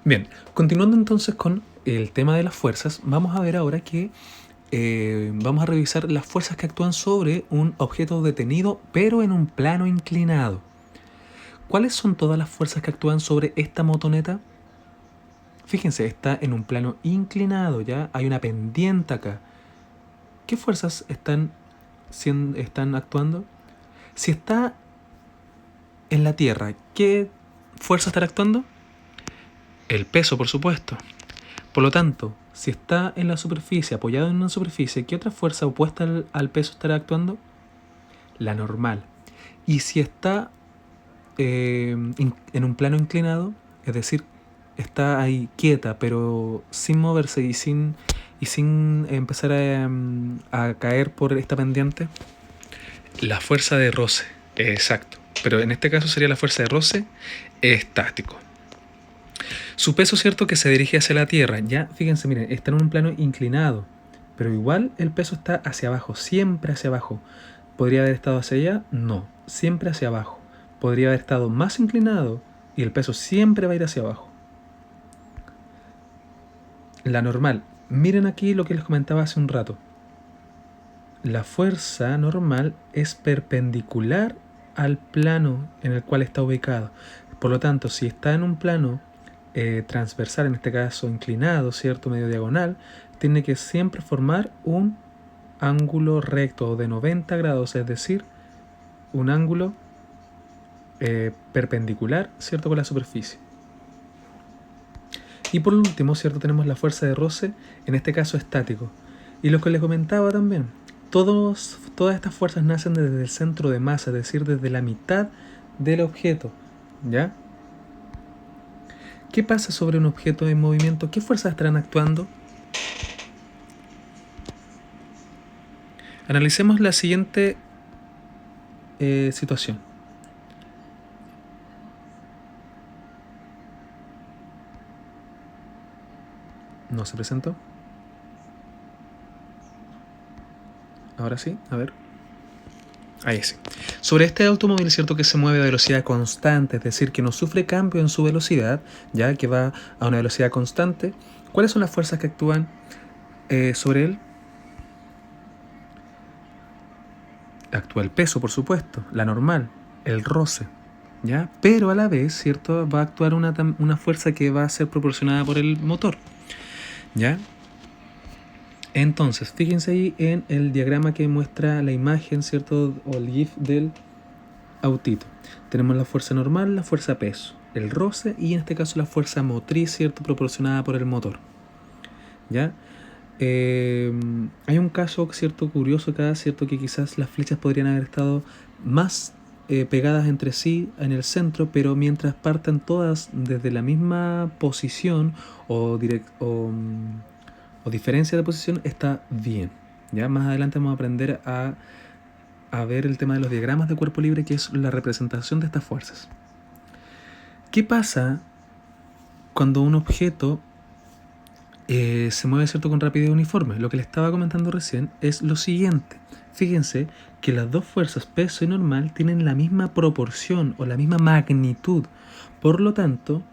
Bien, continuando entonces con el tema de las fuerzas, vamos a ver ahora que vamos a revisar las fuerzas que actúan sobre un objeto detenido, pero en un plano inclinado. ¿Cuáles son todas las fuerzas que actúan sobre esta motoneta? Fíjense, está en un plano inclinado, ¿ya? Hay una pendiente acá. ¿Qué fuerzas están actuando? Si está en la tierra, ¿qué fuerza estará actuando? El peso, por supuesto. Por lo tanto, si está en la superficie, apoyado en una superficie, ¿qué otra fuerza opuesta al peso estará actuando? La normal. Y si está en un plano inclinado, es decir, está ahí quieta, pero sin moverse y sin empezar a caer por esta pendiente, la fuerza de roce. Exacto. Pero en este caso sería la fuerza de roce estático. Su peso, cierto, que se dirige hacia la tierra. Ya, fíjense, miren, está en un plano inclinado, pero igual el peso está hacia abajo, siempre hacia abajo. ¿Podría haber estado hacia allá? No, siempre hacia abajo. Podría haber estado más inclinado y el peso siempre va a ir hacia abajo. La normal. Miren aquí lo que les comentaba hace un rato. La fuerza normal es perpendicular al plano en el cual está ubicado. Por lo tanto, si está en un plano transversal, en este caso inclinado, ¿cierto? Medio diagonal, tiene que siempre formar un ángulo recto de 90 grados, es decir, un ángulo perpendicular, ¿cierto? Con la superficie. Y por último, ¿cierto? Tenemos la fuerza de roce, en este caso estático. Y lo que les comentaba también, todas estas fuerzas nacen desde el centro de masa, es decir, desde la mitad del objeto, ¿ya? ¿Qué pasa sobre un objeto en movimiento? ¿Qué fuerzas estarán actuando? Analicemos la siguiente situación. ¿No se presentó? Ahora sí, a ver. Ahí sí. Sobre este automóvil, cierto que se mueve a velocidad constante, es decir, que no sufre cambio en su velocidad, ya que va a una velocidad constante. ¿Cuáles son las fuerzas que actúan sobre él? Actúa el peso, por supuesto, la normal, el roce, ¿ya? Pero a la vez, ¿cierto? Va a actuar una fuerza que va a ser proporcionada por el motor, ¿ya? Entonces, fíjense ahí en el diagrama que muestra la imagen, ¿cierto? O el GIF del autito. Tenemos la fuerza normal, la fuerza peso, el roce y en este caso la fuerza motriz, ¿cierto? Proporcionada por el motor, ¿ya? Hay un caso, ¿cierto? Curioso acá, ¿cierto? Que quizás las flechas podrían haber estado más pegadas entre sí en el centro, pero mientras partan todas desde la misma posición o diferencia de posición, está bien. Ya más adelante vamos a aprender a ver el tema de los diagramas de cuerpo libre, que es la representación de estas fuerzas. ¿Qué pasa cuando un objeto se mueve, ¿cierto?, con rapidez uniforme? Lo que les estaba comentando recién es lo siguiente. Fíjense que las dos fuerzas, peso y normal, tienen la misma proporción o la misma magnitud. Por lo tanto,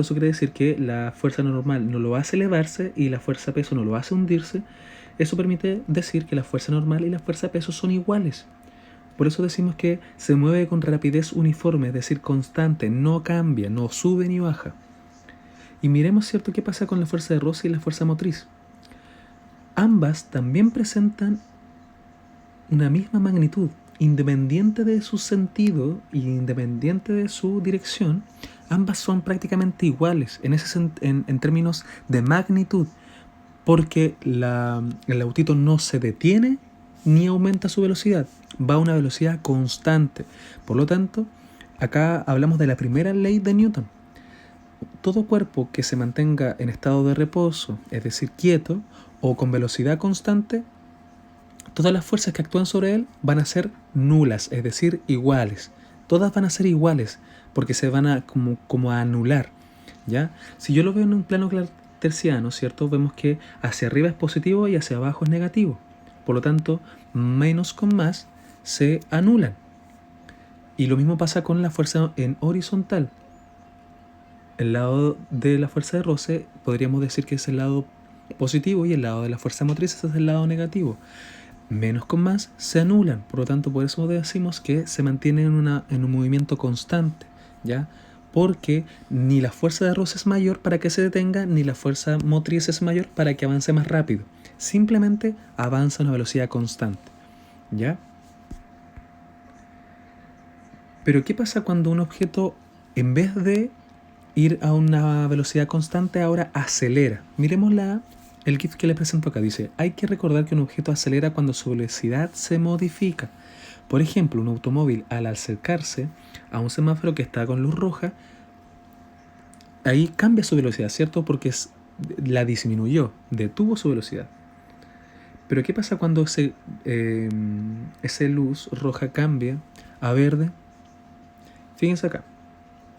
eso quiere decir que la fuerza normal no lo hace elevarse y la fuerza peso no lo hace hundirse. Eso permite decir que la fuerza normal y la fuerza peso son iguales. Por eso decimos que se mueve con rapidez uniforme, es decir, constante, no cambia, no sube ni baja. Y miremos, ¿cierto?, qué pasa con la fuerza de roce y la fuerza motriz. Ambas también presentan una misma magnitud, independiente de su sentido y independiente de su dirección. Ambas son prácticamente iguales en términos de magnitud, porque el autito no se detiene ni aumenta su velocidad, va a una velocidad constante. Por lo tanto, acá hablamos de la primera ley de Newton. Todo cuerpo que se mantenga en estado de reposo, es decir, quieto o con velocidad constante, todas las fuerzas que actúan sobre él van a ser nulas, es decir, iguales. Todas van a ser iguales porque se van a como a anular, ¿ya? Si yo lo veo en un plano cartesiano, ¿cierto? Vemos que hacia arriba es positivo y hacia abajo es negativo. Por lo tanto, menos con más se anulan. Y lo mismo pasa con la fuerza en horizontal. el lado de la fuerza de roce podríamos decir que es el lado positivo y el lado de la fuerza motriz es el lado negativo. Menos con más se anulan, por lo tanto por eso decimos que se mantiene en un movimiento constante, ¿ya? Porque ni la fuerza de roce es mayor para que se detenga, ni la fuerza motriz es mayor para que avance más rápido. Simplemente avanza a una velocidad constante, ¿ya? Pero ¿qué pasa cuando un objeto, en vez de ir a una velocidad constante, ahora acelera? Miremos el GIF que les presento acá. Dice, hay que recordar que un objeto acelera cuando su velocidad se modifica. Por ejemplo, un automóvil al acercarse a un semáforo que está con luz roja, ahí cambia su velocidad, ¿cierto? Porque la disminuyó, detuvo su velocidad. Pero ¿qué pasa cuando ese luz roja cambia a verde? Fíjense acá,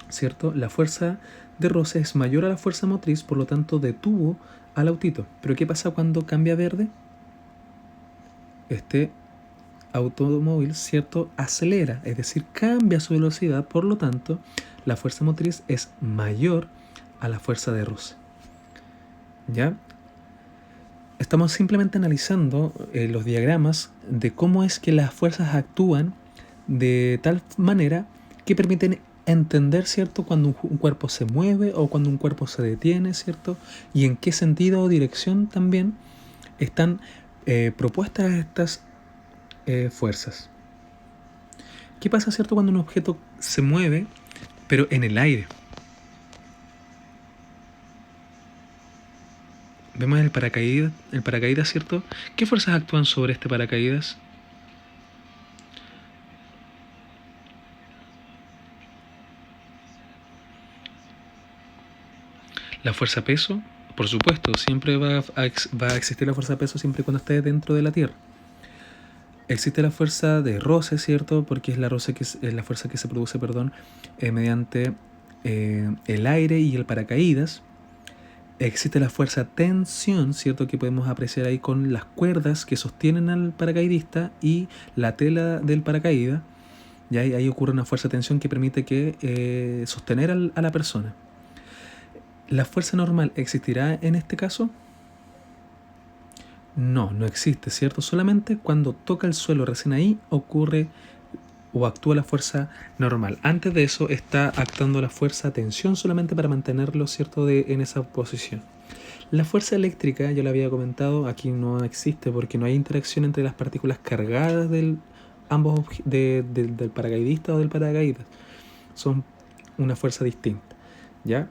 ¿cierto? La fuerza de roce es mayor a la fuerza motriz, por lo tanto detuvo al autito. Pero ¿qué pasa cuando cambia a verde? Este automóvil, ¿cierto? Acelera, es decir, cambia su velocidad, por lo tanto, la fuerza motriz es mayor a la fuerza de roce. ¿Ya? Estamos simplemente analizando los diagramas de cómo es que las fuerzas actúan de tal manera que permiten entender, ¿cierto?, cuando un cuerpo se mueve o cuando un cuerpo se detiene, ¿cierto? Y en qué sentido o dirección también están propuestas estas fuerzas. ¿Qué pasa, cierto, cuando un objeto se mueve, pero en el aire? Vemos el paracaídas, ¿cierto? ¿Qué fuerzas actúan sobre este paracaídas? La fuerza peso, por supuesto, siempre va a existir la fuerza peso siempre y cuando esté dentro de la Tierra. Existe la fuerza de roce, ¿cierto? Porque es la fuerza que se produce, mediante el aire y el paracaídas. Existe la fuerza tensión, ¿cierto? Que podemos apreciar ahí con las cuerdas que sostienen al paracaidista y la tela del paracaídas. Y ahí ocurre una fuerza de tensión que permite sostener a la persona. ¿La fuerza normal existirá en este caso? No, no existe, ¿cierto? Solamente cuando toca el suelo recién ahí ocurre o actúa la fuerza normal. Antes de eso está actuando la fuerza tensión solamente para mantenerlo, ¿cierto?, en esa posición. La fuerza eléctrica, yo lo había comentado, aquí no existe porque no hay interacción entre las partículas cargadas del paracaidista o del paracaídas. Son una fuerza distinta, ¿ya?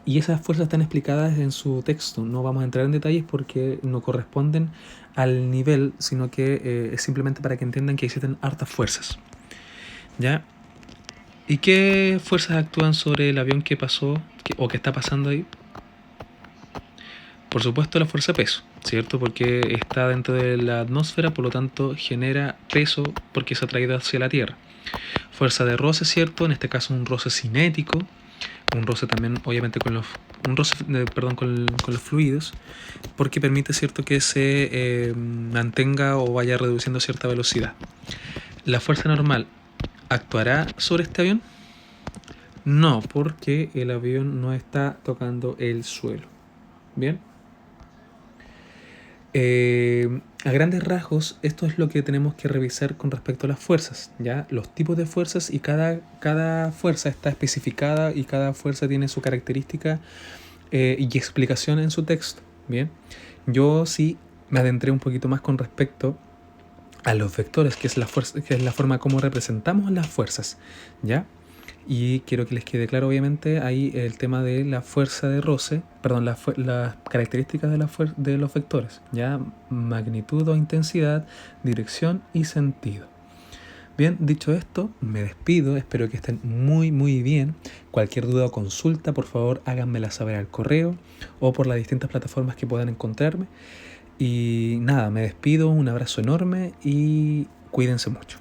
Y esas fuerzas están explicadas en su texto. No vamos a entrar en detalles porque no corresponden al nivel, sino que es simplemente para que entiendan que existen hartas fuerzas, ¿ya? ¿Y qué fuerzas actúan sobre el avión que pasó o que está pasando ahí? Por supuesto la fuerza peso, ¿cierto? Porque está dentro de la atmósfera, por lo tanto genera peso porque es atraído hacia la Tierra. Fuerza de roce, ¿cierto? En este caso un roce cinético, un roce también obviamente con los fluidos, porque permite, ¿cierto?, que se mantenga o vaya reduciendo cierta velocidad. ¿La fuerza normal actuará sobre este avión? No, porque el avión no está tocando el suelo. Bien. A grandes rasgos, esto es lo que tenemos que revisar con respecto a las fuerzas, ¿ya? Los tipos de fuerzas y cada fuerza está especificada y cada fuerza tiene su característica y explicación en su texto, ¿bien? Yo sí me adentré un poquito más con respecto a los vectores, que es la forma como representamos las fuerzas, ¿ya? Y quiero que les quede claro, obviamente, ahí el tema de la fuerza de roce, las características de los vectores, ¿ya? Magnitud o intensidad, dirección y sentido. Bien, dicho esto, me despido, espero que estén muy muy bien. Cualquier duda o consulta, por favor, háganmela saber al correo o por las distintas plataformas que puedan encontrarme. Y nada, me despido, un abrazo enorme y cuídense mucho.